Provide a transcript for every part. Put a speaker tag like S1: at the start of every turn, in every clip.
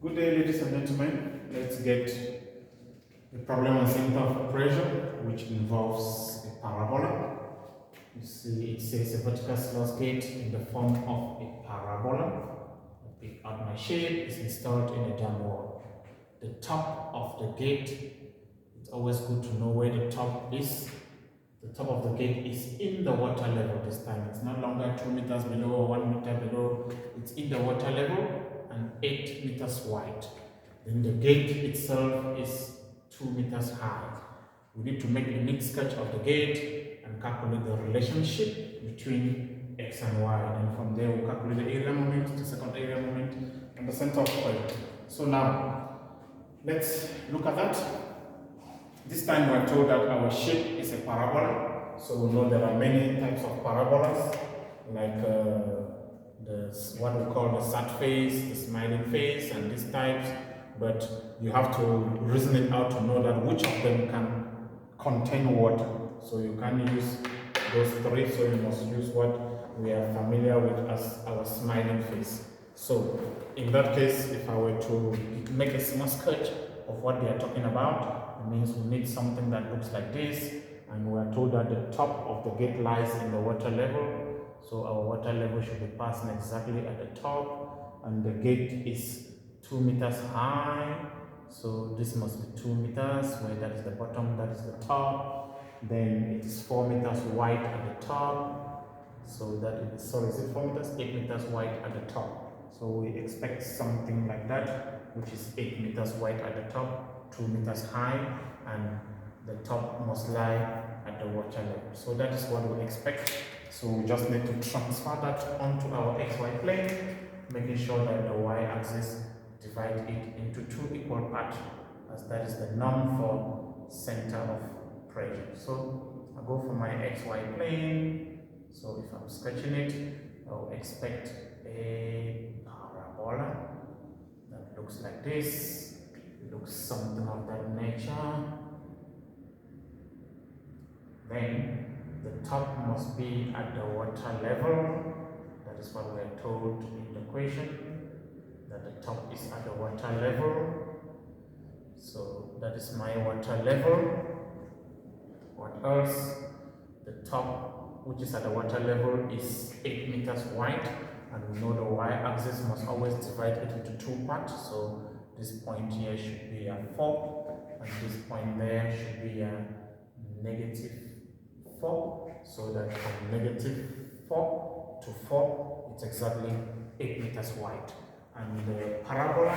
S1: Good day, ladies and gentlemen. Let's get the problem on center of pressure, which involves a parabola. You see, it says a vertical sluice gate in the form of a parabola. I pick out my shape, it's installed in a dam wall. The top of the gate, it's always good to know where the top is. The top of the gate is in the water level this time. It's no longer 2 meters below or 1 meter below. It's in the water level and 8 meters wide. Then the gate itself is 2 meters high. We need to make a neat sketch of the gate and calculate the relationship between x and y. And from there, we'll calculate the area moment, the second area moment, and the center of pressure. So now, let's look at that. This time we're told that our shape is a parabola. So we know there are many types of parabolas, like what we call the sad face, the smiling face, and these types. But you have to reason it out to know that which of them can contain water. So you can't use those three, so you must use what we are familiar with as our smiling face. So in that case, if I were to make a small sketch of what they are talking about, it means we need something that looks like this, and we are told that the top of the gate lies in the water level. So our water level should be passing exactly at the top, and the gate is 2 meters high. So this must be 2 meters, where that is the bottom, that is the top. Then it is 4 meters wide at the top. So that is, sorry, is it 4 meters? 8 meters wide at the top. So we expect something like that, which is 8 meters wide at the top, 2 meters high, and the top must lie at the water level. So that is what we expect. So we just need to transfer that onto our xy plane, making sure that the y-axis divide it into two equal parts, as that is the norm for center of pressure. So I go for my xy plane. So if I'm sketching it, I'll expect a parabola that looks like this. It looks something of that nature. Then the top must be at the water level. That is what we are told in the equation, that the top is at the water level. So that is my water level. What else? The top, which is at the water level, is 8 meters wide, and we know the y-axis must always divide it into two parts. So this point here should be a 4, and this point there should be a -4. So that from -4 to 4, it's exactly 8 meters wide. And the parabola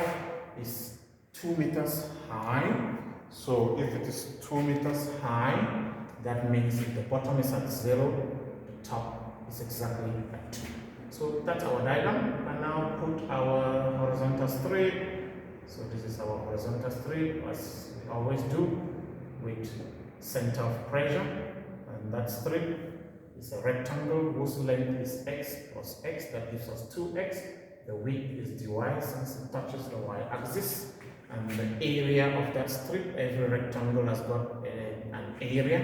S1: is 2 meters high. So if it is 2 meters high, that means if the bottom is at 0, the top is exactly at 2. So that's our diagram. And now put our horizontal strip. So this is our horizontal strip, as we always do, with center of pressure. And that strip is a rectangle whose length is x plus x. That gives us 2x. The width is dy since it touches the y-axis. And the area of that strip, every rectangle has got an area,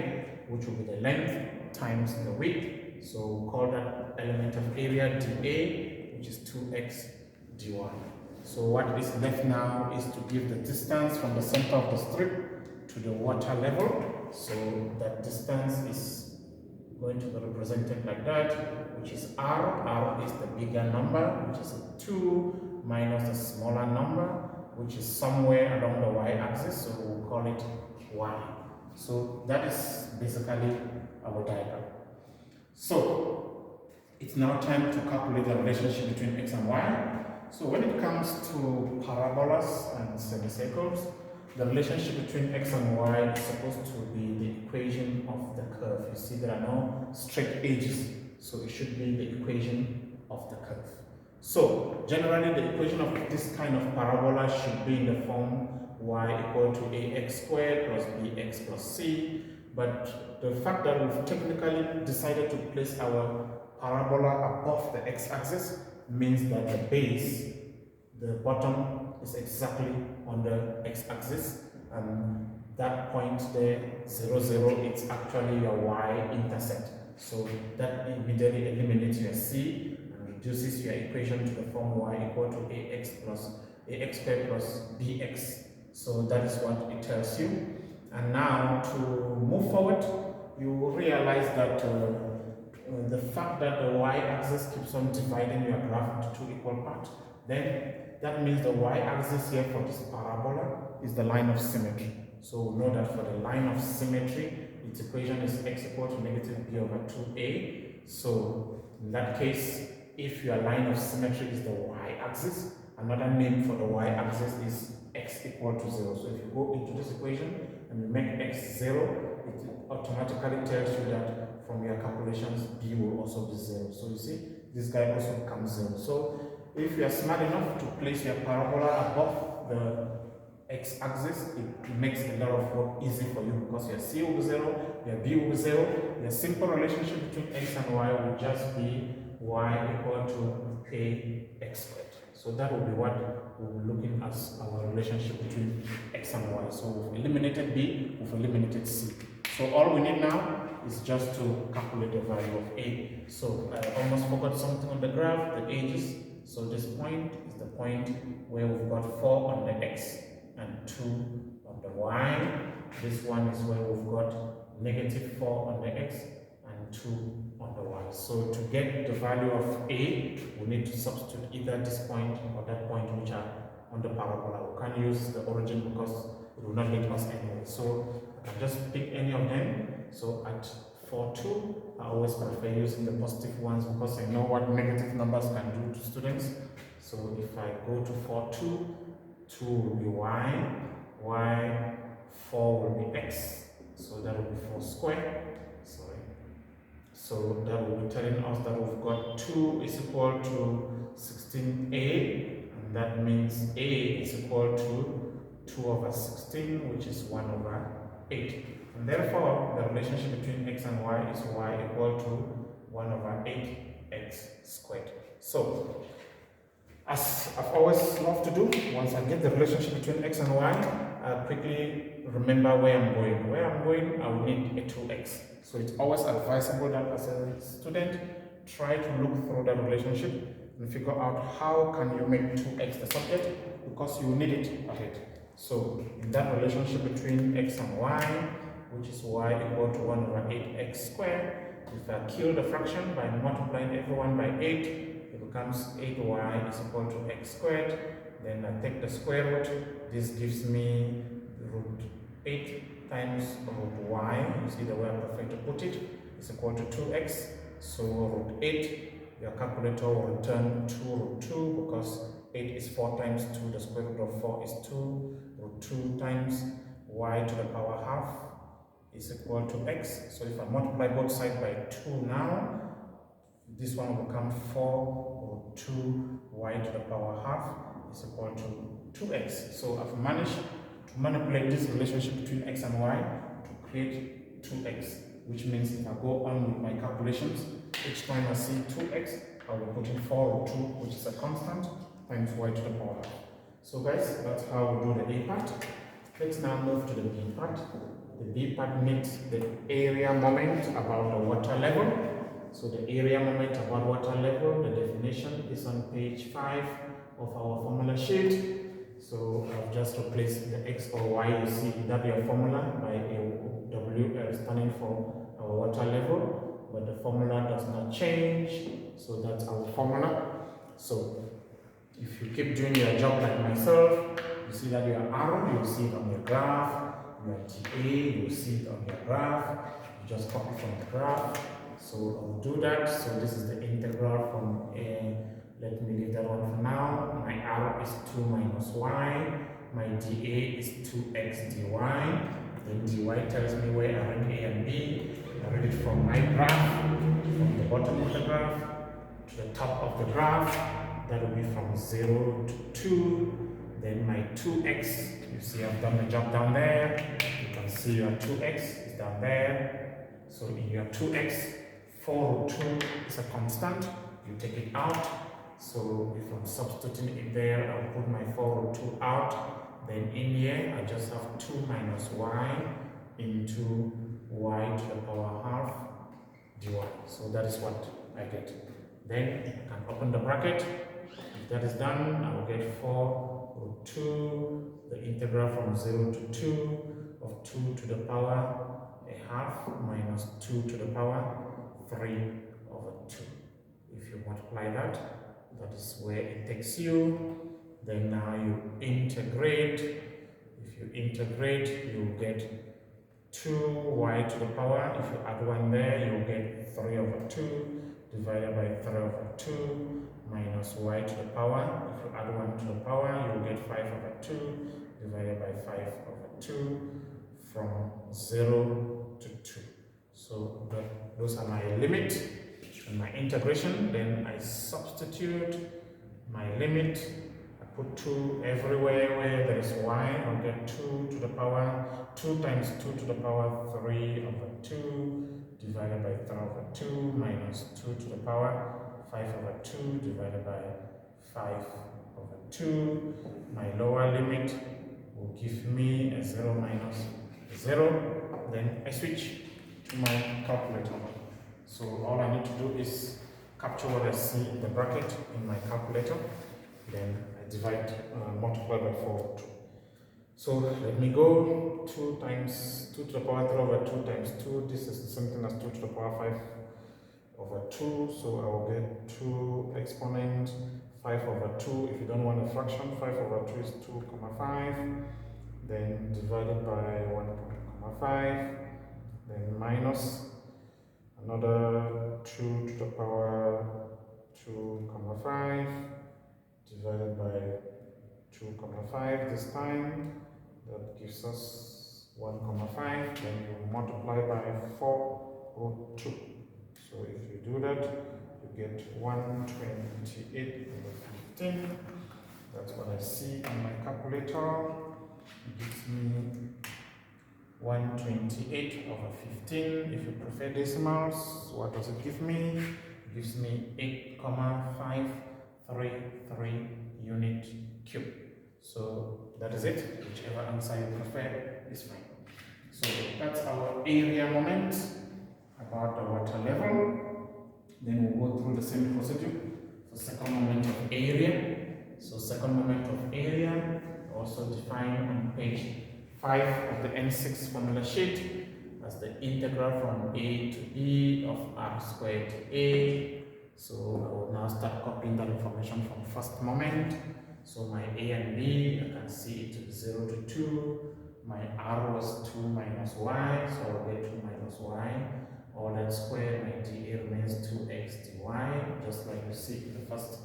S1: which will be the length times the width. So we'll call that element of area dA, which is 2x dy. So what is left now is to give the distance from the center of the strip to the water level. So that distance is going to be represented like that, which is r. R is the bigger number, which is 2, minus the smaller number, which is somewhere along the y-axis, so we'll call it y. So that is basically our diagram. So it's now time to calculate the relationship between x and y. So when it comes to parabolas and semicircles, the relationship between x and y is supposed to be the equation of the curve. You see, there are no straight edges, so it should be the equation of the curve. So generally, the equation of this kind of parabola should be in the form y equal to ax squared plus bx plus c. But the fact that we've technically decided to place our parabola above the x-axis means that the base, the bottom, is exactly on the x-axis, and that point there, 0, 0, it's actually your y-intercept. So that immediately eliminates your c, and reduces your equation to the form y equal to ax squared plus bx. So that is what it tells you. And now to move forward, you realize that the fact that the y-axis keeps on dividing your graph into two equal parts, then that means the y-axis here for this parabola is the line of symmetry. So we know that for the line of symmetry, its equation is x equal to negative b over 2a. So in that case, if your line of symmetry is the y-axis, another name for the y-axis is x equal to 0. So if you go into this equation and you make x 0, it automatically tells you that from your calculations b will also be 0. So you see, this guy also becomes 0. So if you are smart enough to place your parabola above the x-axis, it makes a lot of work easy for you because your c will be 0, your b will be 0. Your simple relationship between x and y will just be y equal to ax squared. So that will be what we'll be looking at our relationship between x and y. So we've eliminated b, we've eliminated c. So all we need now is just to calculate the value of a. So I almost forgot something on the graph, the edges. So this point is the point where we've got 4 on the x and 2 on the y. This one is where we've got negative 4 on the x and 2 on the y. So to get the value of a, we need to substitute either this point or that point which are on the parabola. We can't use the origin because it will not let us anyway. So I can just pick any of them. So at 4, 2, I always prefer using the positive ones because I know what negative numbers can do to students. So if I go to 4, 2, 2 will be y, 4 will be x. So that will be 4 squared. Sorry. So that will be telling us that we've got 2 is equal to 16a, and that means a is equal to 2 over 16, which is 1 over 8. And therefore, the relationship between x and y is y equal to 1 over 8x squared. So, as I've always loved to do, once I get the relationship between x and y, I'll quickly remember where I'm going. Where I'm going, I will need a 2x. So it's always advisable that as a student, try to look through that relationship and figure out how can you make 2x the subject, because you need it ahead. So in that relationship between x and y, which is y equal to 1 over 8x squared, if I kill the fraction by multiplying everyone by 8, it becomes 8y is equal to x squared. Then I take the square root. This gives me root 8 times root y. You see the way I prefer to put it is equal to 2x. So root 8, your calculator will return 2 root 2 because 8 is 4 times 2. The square root of 4 is 2. Root 2 times y to the power half is equal to x. So if I multiply both sides by 2 now, this one will become 4 root 2 y to the power half is equal to 2x. So I've managed to manipulate this relationship between x and y to create 2x, which means if I go on with my calculations, each time I see 2x, I will put in 4 root 2, which is a constant, times y to the power half. So guys, that's how we do the A part. Let's now move to the B part. The B part needs the area moment about the water level. So the area moment about water level, the definition is on page 5 of our formula sheet. So I've just replaced the x or y you see in that your formula by a W standing for our water level, but the formula does not change. So that's our formula. So if you keep doing your job like myself, you see that your arrow, you'll see it on your graph, your TA, you'll see it on your graph. You just copy from the graph. So I'll do that. So this is the integral from a, let me leave that one for now. My arrow is 2 minus y. My dA is 2x dy. Then dy tells me where I read a and b. I read it from my graph, from the bottom of the graph to the top of the graph. That will be from 0 to 2. Then my 2x, you see I've done the job down there. You can see your 2x is down there. So in your 2x, 4 root 2 is a constant. You take it out. So if I'm substituting it there, I'll put my 4 root 2 out. Then in here, I just have 2 minus y into y to the power half dy. So that is what I get. Then I can open the bracket. If that is done, I will get 4 root 2, the integral from 0 to 2 of 2 to the power a half minus 2 to the power 3 over 2. If you multiply that, that is where it takes you. Then now you integrate. If you integrate, you get 2y to the power. If you add 1 there, you get 3 over 2 divided by 3 over 2 minus y to the power. If you add 1 to the power, you will get 5 over 2 divided by 5 over 2 from 0 to 2. So those are my limit and my integration. Then I substitute my limit. I put 2 everywhere where there is y. I'll get 2 to the power 2 times 2 to the power 3 over 2 divided by 3 over 2 minus 2 to the power 5 over 2 divided by 5 over 2. My lower limit will give me a 0 minus 0. Then I switch to my calculator. So all I need to do is capture what I see in the bracket in my calculator. Then I divide, multiply by 4. So let me go 2 times 2 to the power 3 over 2 times 2. This is the same thing as 2 to the power 5 over 2. So I will get 2 exponent 5 over 2. If you don't want a fraction, 5 over 2 is 2, 5. Then divided by 1.5. Then minus another 2 to the power 2, 5 divided by 2, 5 this time. That gives us 1, 5. Then you multiply by 4 root 2. So if you do that, you get 128 over 15. That's what I see in my calculator. It gives me 128 over 15. If you prefer decimals, what does it give me? It gives me 8,533 unit cube. So that is it. Whichever answer you prefer is fine. So that's our area moment about the water level. Then we'll go through the same procedure for second moment of area. So second moment of area also defined on page 5 of the N6 formula sheet as the integral from a to b of r squared to a. So I will now start copying that information from first moment. So my a and b, I can see it is 0 to 2. My r was 2 minus y, so I'll get 2 minus y. All that squared, my dA remains 2x dy, just like you see in the first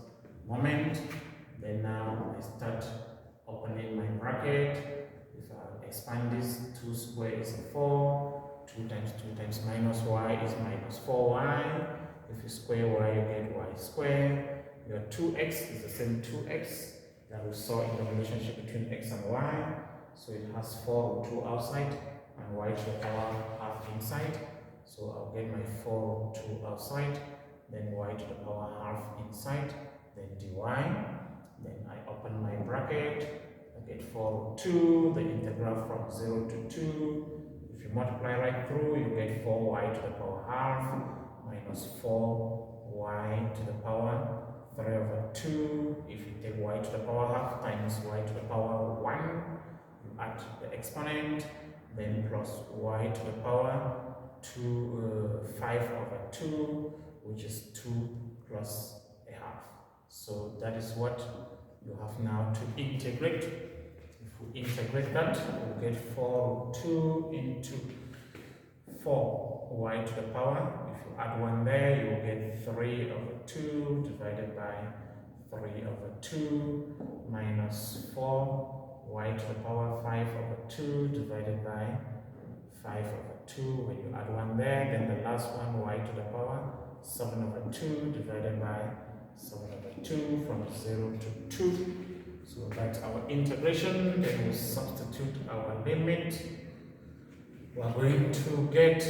S1: moment. Then now I start opening my bracket. If I expand this, 2 squared is 4. 2 times minus y is minus 4y. If you square y, you get y squared. Your 2x is the same 2x that we saw in the relationship between x and y. So it has 4 root 2 outside and y to the power half inside. So I'll get my 4 root 2 outside, then y to the power half inside, then dy. Then I open my bracket. I get 4 root 2, the integral from 0 to 2. If you multiply right through, you get 4y to the power half minus 4y to the power 3 over 2. If you take y to the power half times y to the power 1, you add the exponent, then plus y to the power 5 over 2, which is 2 plus a half. So that is what you have now to integrate. If we integrate that, we'll get 4 root 2 into 4y to the power. If you add 1 there, you will get 3 over 2 divided by 3 over 2 minus 4y to the power 5 over 2 divided by 5 over 2. When you add 1 there, then the last one, y to the power 7 over 2 divided by 7 over 2 from 0 to 2. So that's our integration. Then we substitute our limit. We are going to get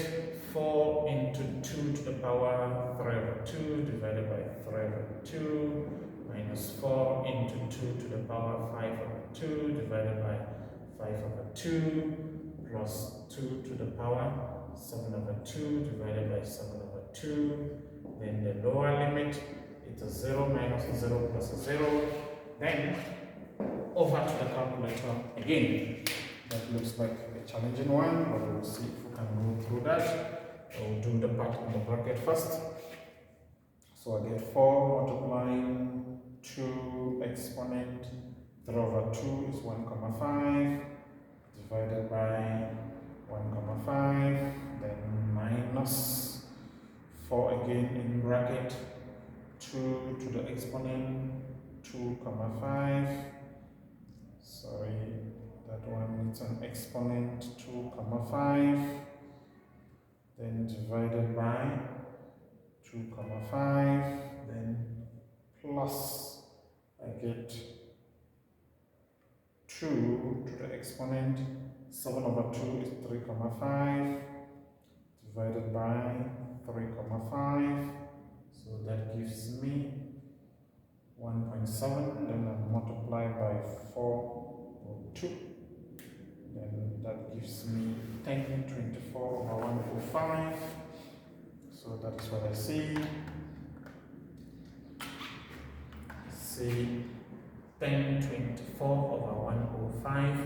S1: 4 into 2 to the power 3 over 2 divided by 3 over 2 minus 4 into 2 to the power 5 over 2 divided by 5 over 2 plus 2 to the power 7 over 2 divided by 7 over 2. Then the lower limit It's a 0 minus 0 plus 0. Then over to the calculator again. That looks like a challenging one, but we'll see if we can go through that. We'll do the part in the bracket first. So I get 4 multiplying 2 exponent 3 over 2 is 1 comma 5 divided by 1 comma 5, then minus 4 again in bracket 2 to the exponent 2 comma 5. Sorry, that one needs an exponent 2 comma 5, then divided by 2 comma 5, then plus I get 2 to the exponent 7 over 2 is 3 comma 5 divided by 3 comma 5, so that gives me 1.7, then I multiply by 4/2, then that gives me 1024 over 105. So that is what I see. See 1024 over 105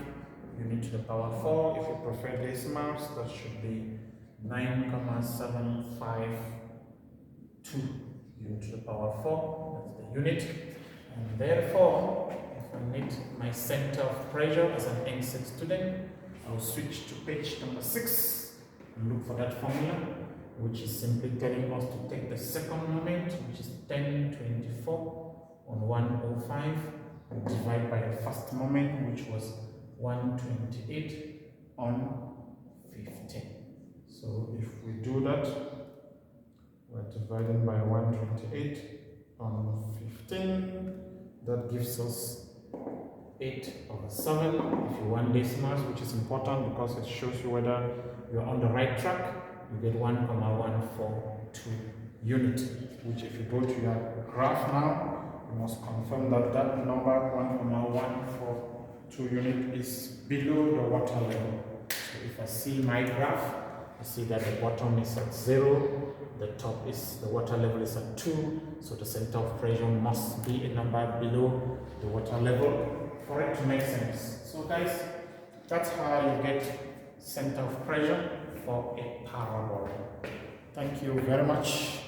S1: unit to the power 4. If you prefer decimals, that should be 9,752 unit to the power 4. That's the unit. And therefore, if I need my center of pressure as an NSET student, I'll switch to page number 6 and look for that formula, which is simply telling us to take the second moment, which is 1024 on 105, and divide by the first moment, which was 128 on 15. So if we do that, we're dividing by 128 on 15. That gives us 8 over 7. If you want decimals, which is important because it shows you whether you're on the right track, you get 1,142 unit, which if you go to your graph now, you must confirm that that number 1,142 unit is below the water level. So if I see my graph, I see that the bottom is at 0, the top is, the water level is at 2, so the center of pressure must be a number below the water level for it to make sense. So guys, that's how you get center of pressure for a parabola. Thank you very much.